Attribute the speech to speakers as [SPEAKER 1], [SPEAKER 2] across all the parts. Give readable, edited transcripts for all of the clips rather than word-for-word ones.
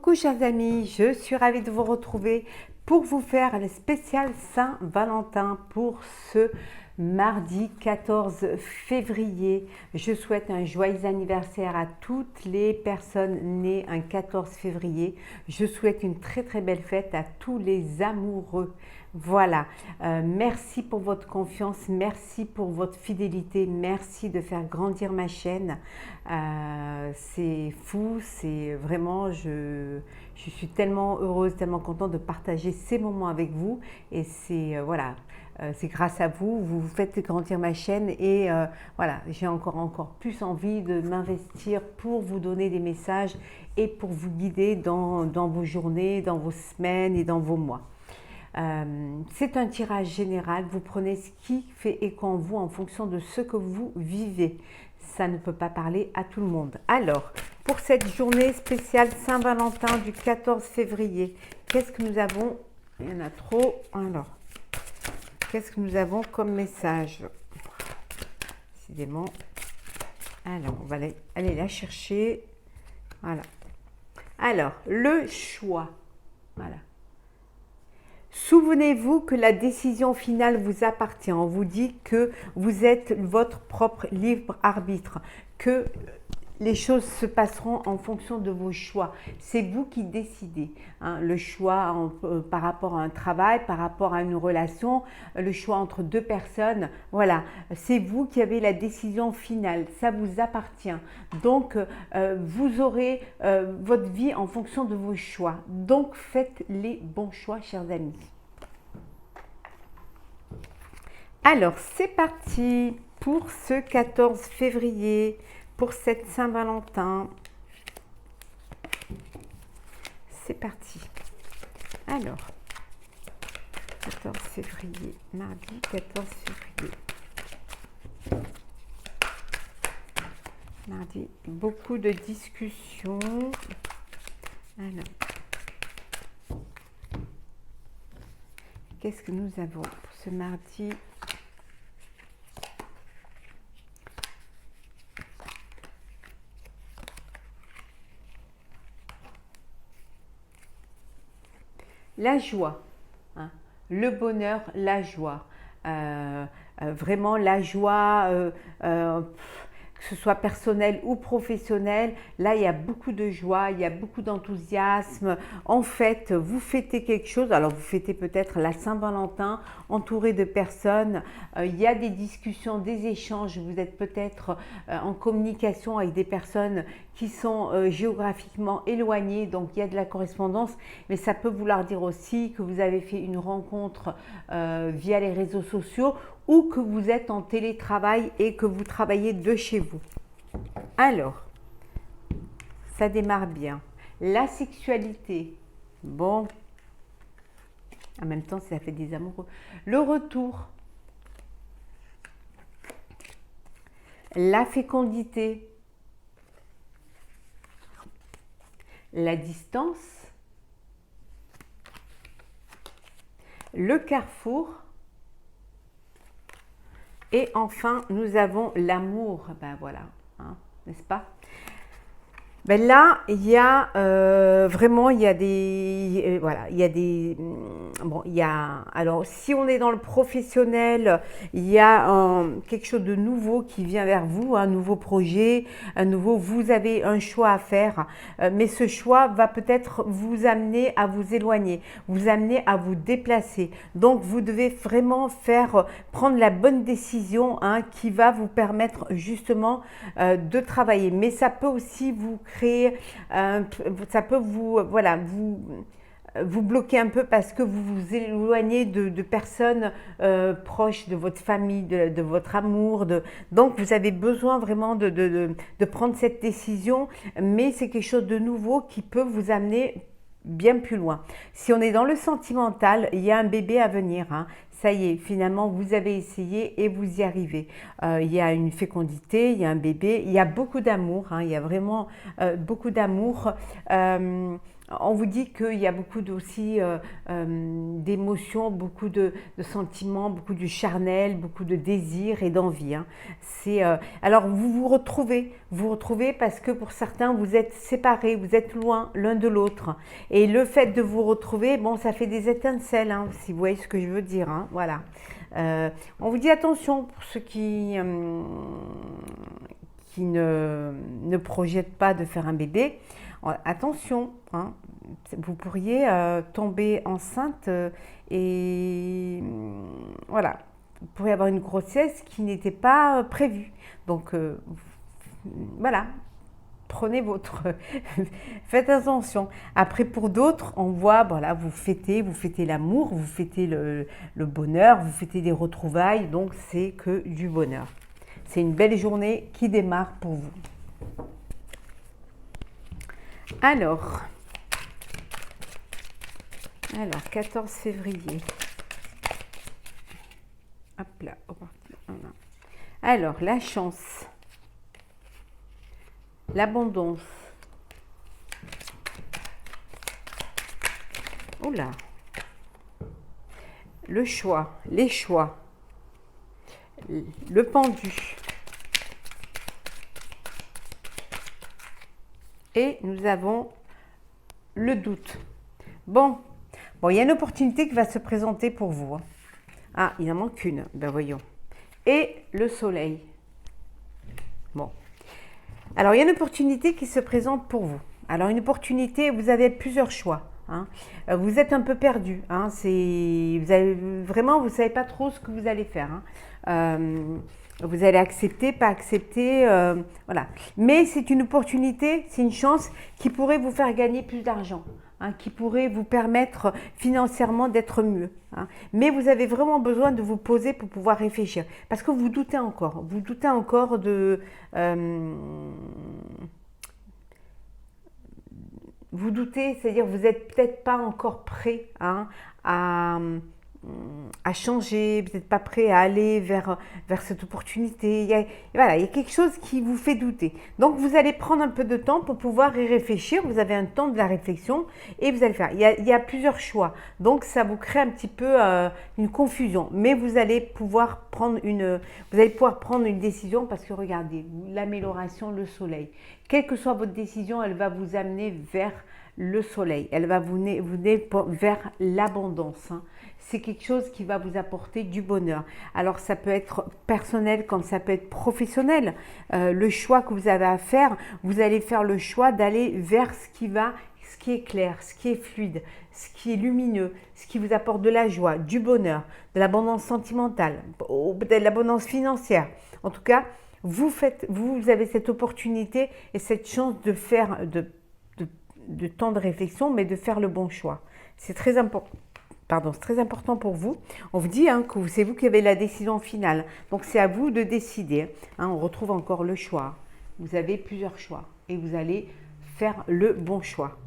[SPEAKER 1] Coucou chers amis, je suis ravie de vous retrouver pour vous faire le spécial Saint-Valentin pour ce mardi 14 février. Je souhaite un joyeux anniversaire à toutes les personnes nées un 14 février. Je souhaite une très belle fête à tous les amoureux. Voilà, merci pour votre confiance, merci pour votre fidélité, merci de faire grandir ma chaîne. C'est fou, c'est vraiment, je suis tellement heureuse, tellement contente de partager ces moments avec vous. Et c'est voilà, c'est grâce à vous, vous faites grandir ma chaîne et voilà, j'ai encore plus envie de m'investir pour vous donner des messages et pour vous guider dans vos journées, dans vos semaines et dans vos mois. C'est un tirage général, vous prenez ce qui fait écho en vous en fonction de ce que vous vivez. Ça ne peut pas parler à tout le monde. Alors, pour cette journée spéciale Saint-Valentin du 14 février, qu'est-ce que nous avons? Il y en a trop. Alors, qu'est-ce que nous avons comme message? Décidément. Alors, on va aller la chercher. Voilà. Alors, le choix. Voilà. Souvenez-vous que la décision finale vous appartient. On vous dit que vous êtes votre propre libre arbitre, que les choses se passeront en fonction de vos choix. C'est vous qui décidez. Hein, le choix par rapport à un travail, par rapport à une relation, le choix entre deux personnes. Voilà, c'est vous qui avez la décision finale. Ça vous appartient. Donc, vous aurez votre vie en fonction de vos choix. Donc, faites les bons choix, chers amis. Alors, c'est parti pour ce 14 février. Pour cette Saint-Valentin, c'est parti. Alors, 14 février, mardi 14 février. Mardi, beaucoup de discussions. Alors, qu'est-ce que nous avons pour ce mardi ? La joie, hein, le bonheur, la joie, vraiment la joie, que ce soit personnel ou professionnel, là il y a beaucoup de joie, il y a beaucoup d'enthousiasme. En fait, vous fêtez quelque chose, alors vous fêtez peut-être la Saint-Valentin, entouré de personnes, il y a des discussions, des échanges, vous êtes peut-être en communication avec des personnes qui sont géographiquement éloignées, donc il y a de la correspondance, mais ça peut vouloir dire aussi que vous avez fait une rencontre via les réseaux sociaux ou que vous êtes en télétravail et que vous travaillez de chez vous. Alors, ça démarre bien. La sexualité, bon, en même temps ça fait des amoureux. Le retour, la fécondité, la distance, le carrefour et enfin nous avons l'amour. Ben voilà, hein, n'est-ce pas? Ben là, il y a vraiment, il y a des, voilà, il y a des, bon, il y a, alors si on est dans le professionnel, il y a quelque chose de nouveau qui vient vers vous, un nouveau projet, vous avez un choix à faire, mais ce choix va peut-être vous amener à vous éloigner, vous amener à vous déplacer. Donc, vous devez vraiment prendre la bonne décision, hein, qui va vous permettre justement de travailler. Mais ça peut aussi vous créer, ça peut vous, voilà, vous bloquer un peu parce que vous vous éloignez de personnes proches de votre famille, de votre amour. Donc, vous avez besoin vraiment de prendre cette décision, mais c'est quelque chose de nouveau qui peut vous amener bien plus loin. Si on est dans le sentimental, il y a un bébé à venir, hein. Ça y est, finalement, vous avez essayé et vous y arrivez. Il y a une fécondité, il y a un bébé, il y a beaucoup d'amour, hein, il y a vraiment beaucoup d'amour. on vous dit qu'il y a beaucoup aussi d'émotions, beaucoup de sentiments, beaucoup de charnel, beaucoup de désirs et d'envie. Hein. Alors vous retrouvez parce que pour certains vous êtes séparés, vous êtes loin l'un de l'autre. Et le fait de vous retrouver, bon, ça fait des étincelles, hein, si vous voyez ce que je veux dire. Hein, voilà. On vous dit attention pour ceux qui ne projettent pas de faire un bébé. Attention, hein, vous pourriez tomber enceinte et voilà, vous pourriez avoir une grossesse qui n'était pas prévue. Donc voilà, prenez faites attention. Après pour d'autres, on voit, voilà, vous fêtez l'amour, vous fêtez le bonheur, vous fêtez des retrouvailles, donc c'est que du bonheur. C'est une belle journée qui démarre pour vous. Alors 14 février. Hop là, voilà. Alors, la chance, l'abondance. Oula. Le choix, les choix. Le pendu. Et nous avons le doute. Bon, il y a une opportunité qui va se présenter pour vous. Hein. Ah, il en manque une. Ben voyons. Et le soleil. Bon. Alors, il y a une opportunité qui se présente pour vous. Alors, une opportunité, vous avez plusieurs choix. Hein. Vous êtes un peu perdu. Hein. Vraiment, vous ne savez pas trop ce que vous allez faire. Hein. Vous allez accepter, pas accepter, voilà. Mais c'est une opportunité, c'est une chance qui pourrait vous faire gagner plus d'argent, hein, qui pourrait vous permettre financièrement d'être mieux. Hein. Mais vous avez vraiment besoin de vous poser pour pouvoir réfléchir, parce que vous doutez encore de... vous doutez, c'est-à-dire vous n'êtes peut-être pas encore prêt, hein, à changer, vous n'êtes pas prêt à aller vers cette opportunité. Il y a quelque chose qui vous fait douter. Donc, vous allez prendre un peu de temps pour pouvoir y réfléchir. Vous avez un temps de la réflexion et vous allez faire. Il y a plusieurs choix. Donc, ça vous crée un petit peu une confusion. Mais vous allez pouvoir prendre une décision parce que regardez, l'amélioration, le soleil. Quelle que soit votre décision, elle va vous amener vers le soleil. Elle va vous mener vers l'abondance. Hein. C'est quelque chose qui va vous apporter du bonheur. Alors ça peut être personnel comme ça peut être professionnel. Le choix que vous avez à faire, vous allez faire le choix d'aller vers ce qui est clair, ce qui est fluide, ce qui est lumineux, ce qui vous apporte de la joie, du bonheur, de l'abondance sentimentale, de l'abondance financière. En tout cas, vous avez cette opportunité et cette chance de faire de temps de réflexion, mais de faire le bon choix. C'est très important. C'est très important pour vous. On vous dit que c'est vous qui avez la décision finale. Donc, c'est à vous de décider. Hein, on retrouve encore le choix. Vous avez plusieurs choix et vous allez faire le bon choix.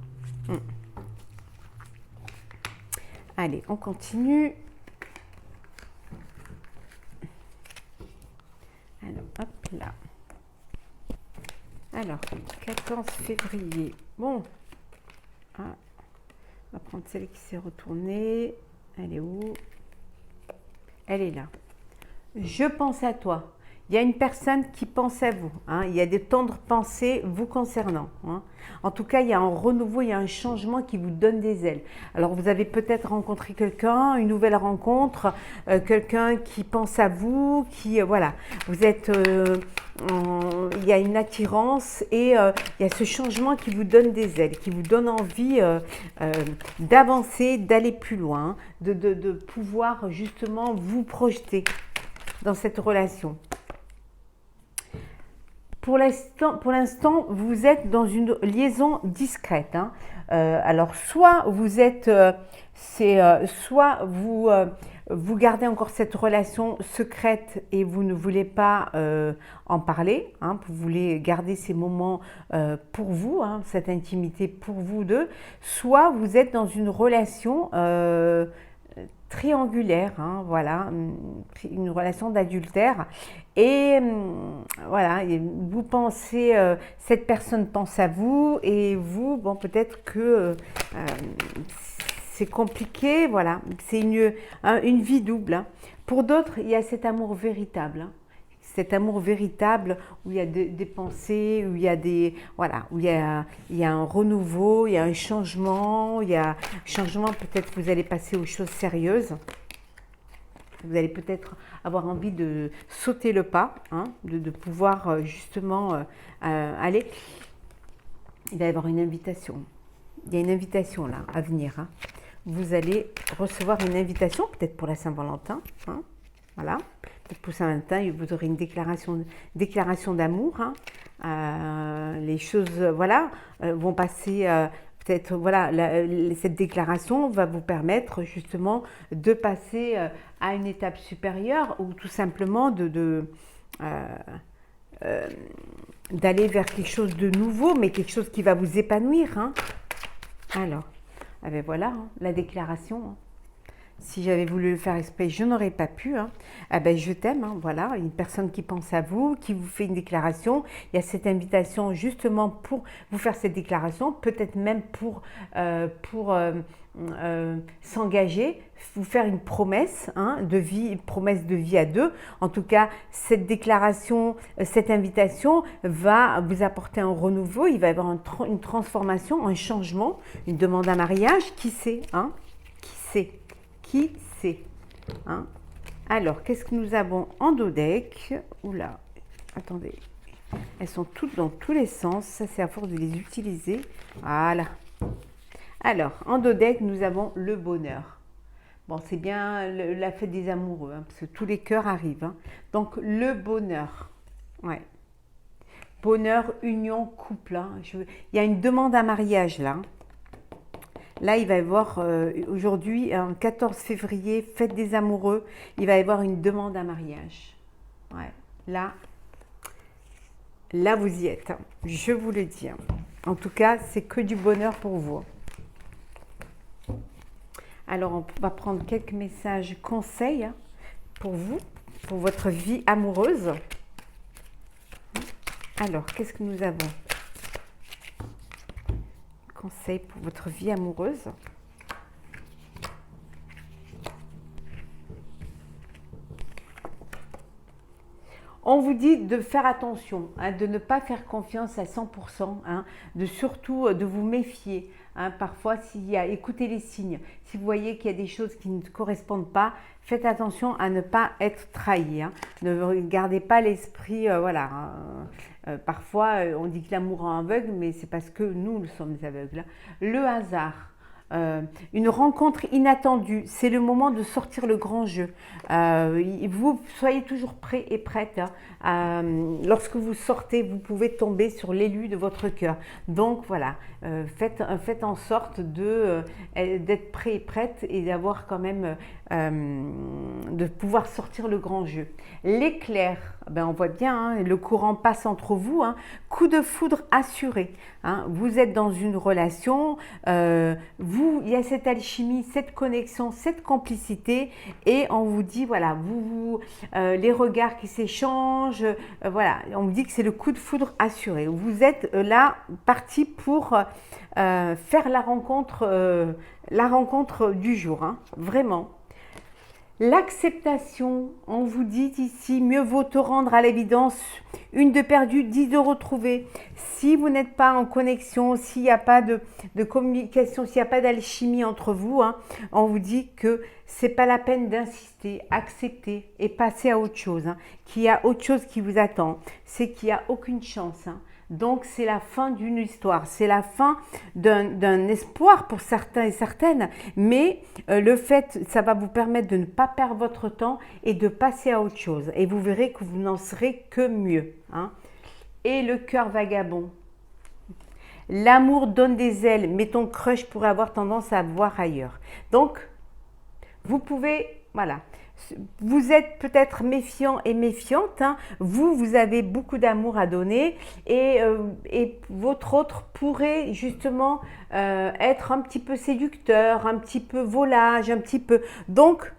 [SPEAKER 1] Allez, on continue. Alors, hop là. Alors, 14 février. Bon. On va prendre celle qui s'est retournée. Elle est où? Elle est là. Je pense à toi. Il y a une personne qui pense à vous. Hein. Il y a des tendres pensées vous concernant. Hein. En tout cas, il y a un renouveau, il y a un changement qui vous donne des ailes. Alors, vous avez peut-être rencontré quelqu'un, une nouvelle rencontre, quelqu'un qui pense à vous, voilà. Vous êtes... il y a une attirance et il y a ce changement qui vous donne des ailes, qui vous donne envie d'avancer, d'aller plus loin, de pouvoir justement vous projeter dans cette relation. Pour l'instant, vous êtes dans une liaison discrète. Hein. Alors, soit vous êtes, soit vous gardez encore cette relation secrète et vous ne voulez pas en parler. Hein, vous voulez garder ces moments pour vous, hein, cette intimité pour vous deux. Soit vous êtes dans une relation triangulaire, hein, voilà, une relation d'adultère. Et voilà, et vous pensez, cette personne pense à vous et vous, bon, peut-être que c'est compliqué, voilà, c'est une vie double, hein. Pour d'autres, il y a cet amour véritable, hein. Cet amour véritable où il y a des pensées, où il y a voilà, où il y a un renouveau, il y a un changement, peut-être vous allez passer aux choses sérieuses. Vous allez peut-être avoir envie de sauter le pas, hein, de pouvoir justement aller. Il va y avoir une invitation. Il y a une invitation là à venir, hein. Vous allez recevoir une invitation, peut-être pour la Saint-Valentin, hein, voilà. Peut-être pour Saint-Valentin, vous aurez une déclaration d'amour, hein. Les choses, voilà, vont passer. Peut-être, voilà, cette déclaration va vous permettre justement de passer à une étape supérieure ou tout simplement d'aller vers quelque chose de nouveau, mais quelque chose qui va vous épanouir, hein. Alors, ah ben voilà, hein, la déclaration, hein. Si j'avais voulu le faire exprès, je n'aurais pas pu, hein. Ah ben, je t'aime, hein, voilà, une personne qui pense à vous, qui vous fait une déclaration. Il y a cette invitation justement pour vous faire cette déclaration, peut-être même pour s'engager, vous faire une promesse, hein, de vie, une promesse de vie à deux. En tout cas, cette déclaration, cette invitation va vous apporter un renouveau, il va y avoir une transformation, un changement, une demande à mariage, qui sait, hein, qui sait. Qui sait, hein? Alors, qu'est-ce que nous avons en dos deck? Oula, attendez, elles sont toutes dans tous les sens, ça c'est à force de les utiliser. Voilà. Alors, en dos deck, nous avons le bonheur. Bon, c'est bien la fête des amoureux, hein, parce que tous les cœurs arrivent, hein. Donc, le bonheur, ouais. Bonheur, union, couple, hein. Il y a une demande à mariage là. Là, il va y avoir aujourd'hui, 14 février, fête des amoureux, il va y avoir une demande à mariage. Ouais, là, vous y êtes, hein. Je vous le dis, hein. En tout cas, c'est que du bonheur pour vous. Alors, on va prendre quelques messages conseils, hein, pour vous, pour votre vie amoureuse. Alors, qu'est-ce que nous avons ? Conseil pour votre vie amoureuse. On vous dit de faire attention, hein, de ne pas faire confiance à 100%, hein, surtout de vous méfier, hein, parfois écoutez les signes. Si vous voyez qu'il y a des choses qui ne correspondent pas, faites attention à ne pas être trahi, hein. Ne gardez pas l'esprit, voilà. Parfois, on dit que l'amour rend aveugle, mais c'est parce que nous sommes aveugles. Le hasard. Une rencontre inattendue, c'est le moment de sortir le grand jeu. Vous soyez toujours prêt et prête, hein. Lorsque vous sortez, vous pouvez tomber sur l'élu de votre cœur. Donc voilà, faites en sorte d'être prêt et prête et d'avoir quand même de pouvoir sortir le grand jeu. L'éclair, ben on voit bien, hein, le courant passe entre vous, hein. Coup de foudre assuré, hein. Vous êtes dans une relation, il y a cette alchimie, cette connexion, cette complicité, et on vous dit, voilà, les regards qui s'échangent, voilà, on vous dit que c'est le coup de foudre assuré. Vous êtes là parti pour faire la rencontre du jour, hein, vraiment. L'acceptation, on vous dit ici, mieux vaut te rendre à l'évidence, une de perdue, 10 de retrouvée. Si vous n'êtes pas en connexion, s'il n'y a pas de communication, s'il n'y a pas d'alchimie entre vous, hein, on vous dit que c'est pas la peine d'insister, accepter et passer à autre chose, hein, qu'il y a autre chose qui vous attend, c'est qu'il n'y a aucune chance, hein. Donc, c'est la fin d'une histoire, c'est la fin d'un espoir pour certains et certaines, mais ça va vous permettre de ne pas perdre votre temps et de passer à autre chose. Et vous verrez que vous n'en serez que mieux, hein. Et le cœur vagabond. L'amour donne des ailes, mais ton crush pourrait avoir tendance à voir ailleurs. Donc, vous pouvez, voilà, Vous êtes peut-être méfiant et méfiante, hein. Vous avez beaucoup d'amour à donner et votre autre pourrait justement être un petit peu séducteur, un petit peu volage, un petit peu. Donc,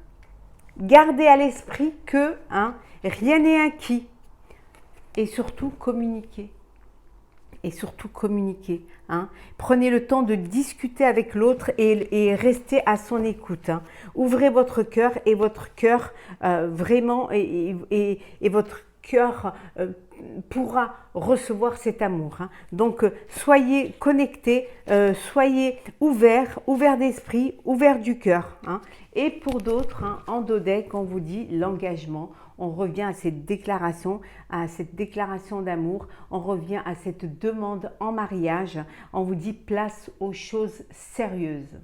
[SPEAKER 1] gardez à l'esprit que hein, rien n'est acquis et surtout communiquez. Et surtout communiquer. Hein. Prenez le temps de discuter avec l'autre et restez à son écoute. Hein. Ouvrez votre cœur et votre cœur vraiment et votre cœur pourra recevoir cet amour. Hein. Donc soyez connectés, soyez ouverts d'esprit, ouverts du cœur. Hein. Et pour d'autres, hein, en dodec, on vous dit l'engagement. On revient à cette déclaration d'amour, on revient à cette demande en mariage, on vous dit place aux choses sérieuses.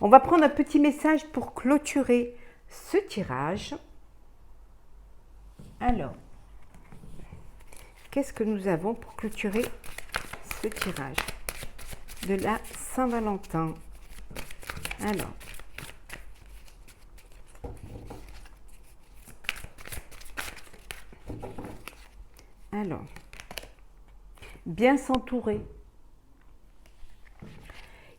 [SPEAKER 1] On va prendre un petit message pour clôturer ce tirage. Alors, qu'est-ce que nous avons pour clôturer ce tirage de la Saint-Valentin? Alors, bien s'entourer.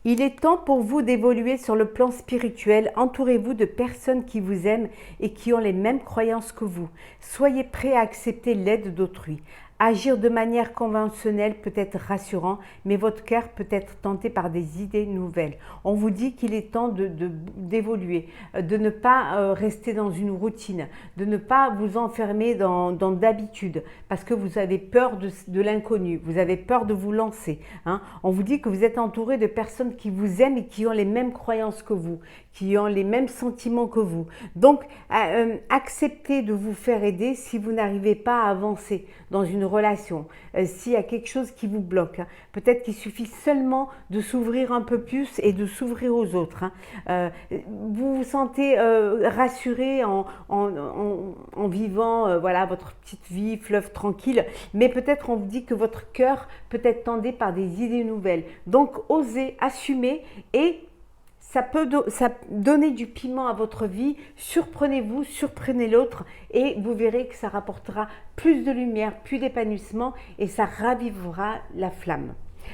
[SPEAKER 1] Il est temps pour vous d'évoluer sur le plan spirituel. Entourez-vous de personnes qui vous aiment et qui ont les mêmes croyances que vous. Soyez prêts à accepter l'aide d'autrui. Agir de manière conventionnelle peut être rassurant, mais votre cœur peut être tenté par des idées nouvelles. On vous dit qu'il est temps d'évoluer, de ne pas rester dans une routine, de ne pas vous enfermer dans d'habitude, parce que vous avez peur de l'inconnu, vous avez peur de vous lancer. Hein. On vous dit que vous êtes entouré de personnes qui vous aiment et qui ont les mêmes croyances que vous, qui ont les mêmes sentiments que vous. Donc, acceptez de vous faire aider si vous n'arrivez pas à avancer dans une relation, s'il y a quelque chose qui vous bloque. Hein. Peut-être qu'il suffit seulement de s'ouvrir un peu plus et de s'ouvrir aux autres. Hein. Vous vous sentez rassuré en vivant voilà, votre petite vie, fleuve tranquille, mais peut-être on vous dit que votre cœur peut être tendé par des idées nouvelles. Donc, osez, assumer et ça peut donner du piment à votre vie. Surprenez-vous, surprenez l'autre et vous verrez que ça rapportera plus de lumière, plus d'épanouissement et ça ravivera la flamme.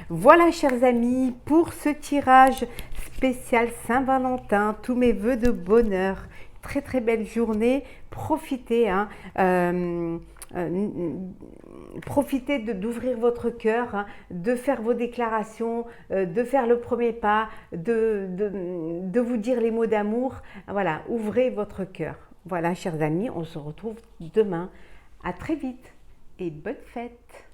[SPEAKER 1] Voilà, chers amis, pour ce tirage spécial Saint-Valentin. Tous mes vœux de bonheur. Très très belle journée. Profitez, hein, profitez d'ouvrir votre cœur, hein, de faire vos déclarations, de faire le premier pas, de vous dire les mots d'amour. Voilà, ouvrez votre cœur. Voilà, chers amis, on se retrouve demain. À très vite et bonne fête.